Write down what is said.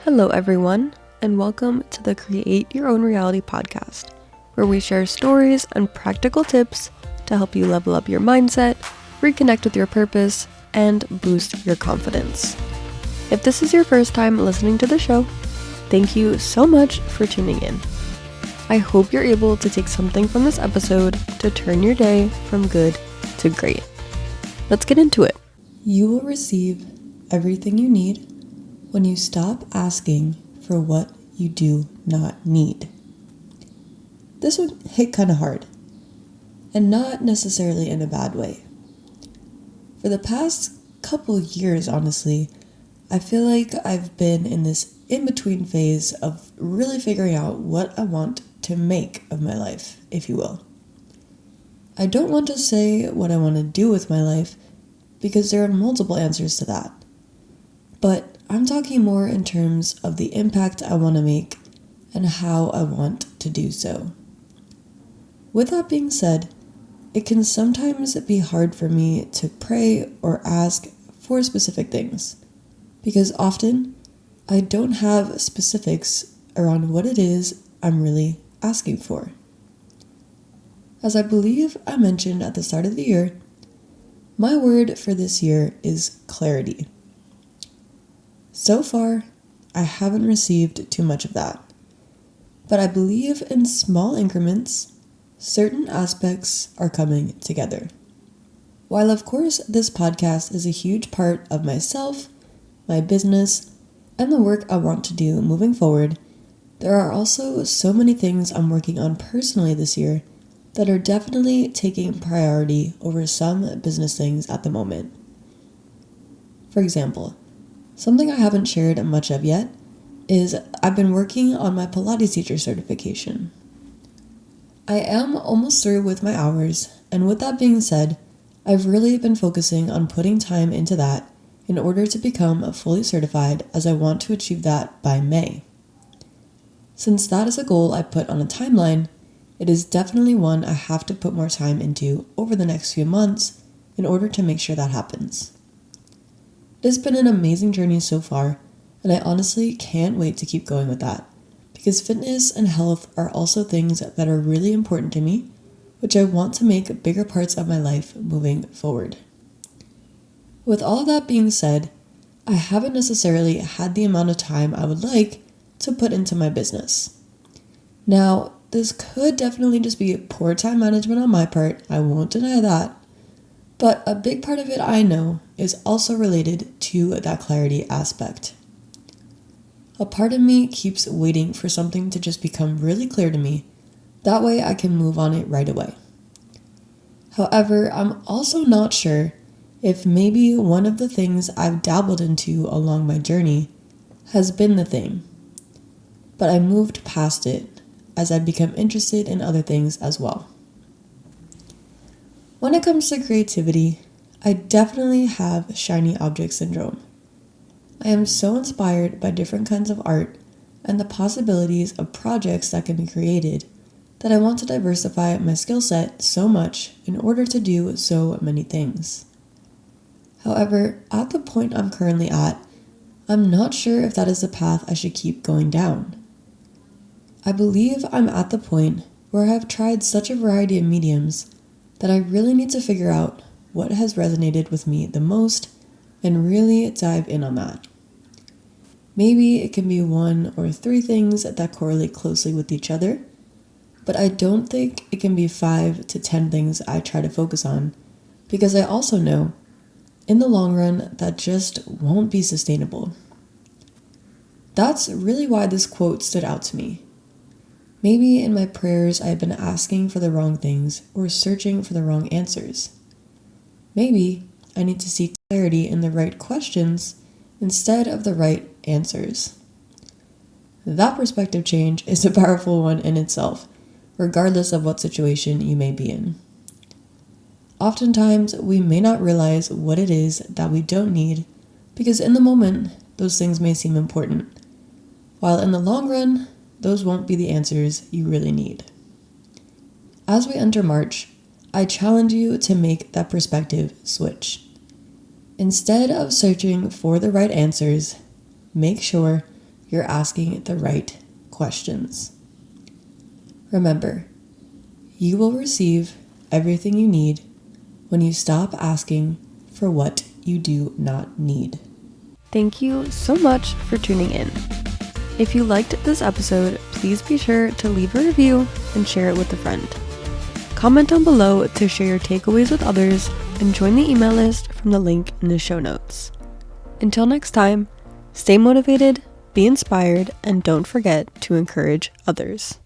Hello, everyone, and welcome to the Create Your Own Reality podcast, where we share stories and practical tips to help you level up your mindset, reconnect with your purpose, and boost your confidence. If this is your first time listening to the show, thank you so much for tuning in. I hope you're able to take something from this episode to turn your day from good to great. Let's get into it. You will receive everything you need when you stop asking for what you do not need. This would hit kind of hard, and not necessarily in a bad way. For the past couple years, honestly, I feel like I've been in this in-between phase of really figuring out what I want to make of my life, if you will. I don't want to say what I want to do with my life because there are multiple answers to that. But I'm talking more in terms of the impact I want to make and how I want to do so. With that being said, it can sometimes be hard for me to pray or ask for specific things, because often I don't have specifics around what it is I'm really asking for. As I believe I mentioned at the start of the year, my word for this year is clarity. So far, I haven't received too much of that, but I believe in small increments, certain aspects are coming together. While of course this podcast is a huge part of myself, my business, and the work I want to do moving forward, there are also so many things I'm working on personally this year that are definitely taking priority over some business things at the moment. For example, something I haven't shared much of yet is I've been working on my Pilates teacher certification. I am almost through with my hours, and with that being said, I've really been focusing on putting time into that in order to become fully certified, as I want to achieve that by May. Since that is a goal I put on a timeline, it is definitely one I have to put more time into over the next few months in order to make sure that happens. It's been an amazing journey so far, and I honestly can't wait to keep going with that, because fitness and health are also things that are really important to me, which I want to make bigger parts of my life moving forward. With all of that being said, I haven't necessarily had the amount of time I would like to put into my business. Now, this could definitely just be poor time management on my part, I won't deny that. But a big part of it I know is also related to that clarity aspect. A part of me keeps waiting for something to just become really clear to me. That way I can move on it right away. However, I'm also not sure if maybe one of the things I've dabbled into along my journey has been the thing. But I moved past it as I've become interested in other things as well. When it comes to creativity, I definitely have shiny object syndrome. I am so inspired by different kinds of art and the possibilities of projects that can be created that I want to diversify my skill set so much in order to do so many things. However, at the point I'm currently at, I'm not sure if that is the path I should keep going down. I believe I'm at the point where I have tried such a variety of mediums that I really need to figure out what has resonated with me the most and really dive in on that. Maybe it can be 1 or 3 things that correlate closely with each other, but I don't think it can be 5 to 10 things I try to focus on, because I also know, in the long run, that just won't be sustainable. That's really why this quote stood out to me. Maybe in my prayers I've been asking for the wrong things or searching for the wrong answers. Maybe I need to seek clarity in the right questions instead of the right answers. That perspective change is a powerful one in itself, regardless of what situation you may be in. Oftentimes, we may not realize what it is that we don't need because in the moment, those things may seem important, while in the long run, those won't be the answers you really need. As we enter March, I challenge you to make that perspective switch. Instead of searching for the right answers, make sure you're asking the right questions. Remember, you will receive everything you need when you stop asking for what you do not need. Thank you so much for tuning in. If you liked this episode, please be sure to leave a review and share it with a friend. Comment down below to share your takeaways with others and join the email list from the link in the show notes. Until next time, stay motivated, be inspired, and don't forget to encourage others.